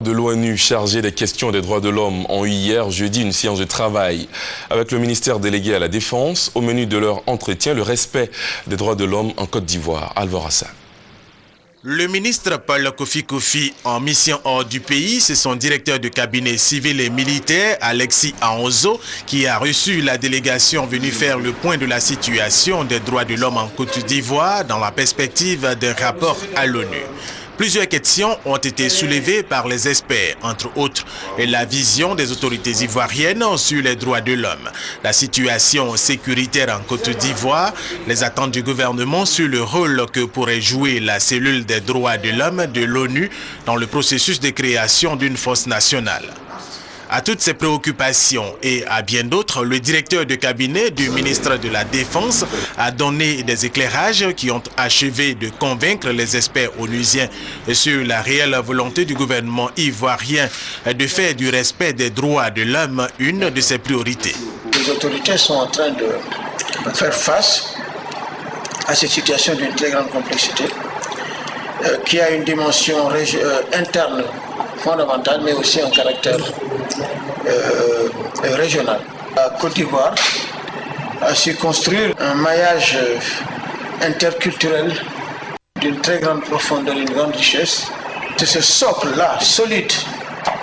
De l'ONU chargé des questions des droits de l'homme ont eu hier jeudi une séance de travail avec le ministère délégué à la Défense. Au menu de leur entretien, le respect des droits de l'homme en Côte d'Ivoire. Alvor Hassan. Le ministre Paul Kofi en mission hors du pays, c'est son directeur de cabinet civil et militaire, Alexis Aonzo, qui a reçu la délégation venue faire le point de la situation des droits de l'homme en Côte d'Ivoire dans la perspective d'un rapport à l'ONU. Plusieurs questions ont été soulevées par les experts, entre autres la vision des autorités ivoiriennes sur les droits de l'homme, la situation sécuritaire en Côte d'Ivoire, les attentes du gouvernement sur le rôle que pourrait jouer la cellule des droits de l'homme de l'ONU dans le processus de création d'une force nationale. À toutes ces préoccupations et à bien d'autres, le directeur de cabinet du ministre de la Défense a donné des éclairages qui ont achevé de convaincre les experts onusiens sur la réelle volonté du gouvernement ivoirien de faire du respect des droits de l'homme une de ses priorités. Les autorités sont en train de faire face à cette situation d'une très grande complexité qui a une dimension interne fondamentale, mais aussi un caractère régional. La Côte d'Ivoire a su construire un maillage interculturel d'une très grande profondeur, d'une grande richesse. C'est ce socle-là, solide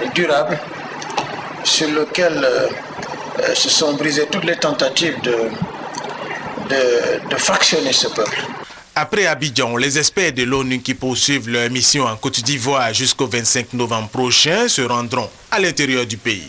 et durable, sur lequel se sont brisées toutes les tentatives de fractionner ce peuple. Après Abidjan, les experts de l'ONU qui poursuivent leur mission en Côte d'Ivoire jusqu'au 25 novembre prochain se rendront à l'intérieur du pays.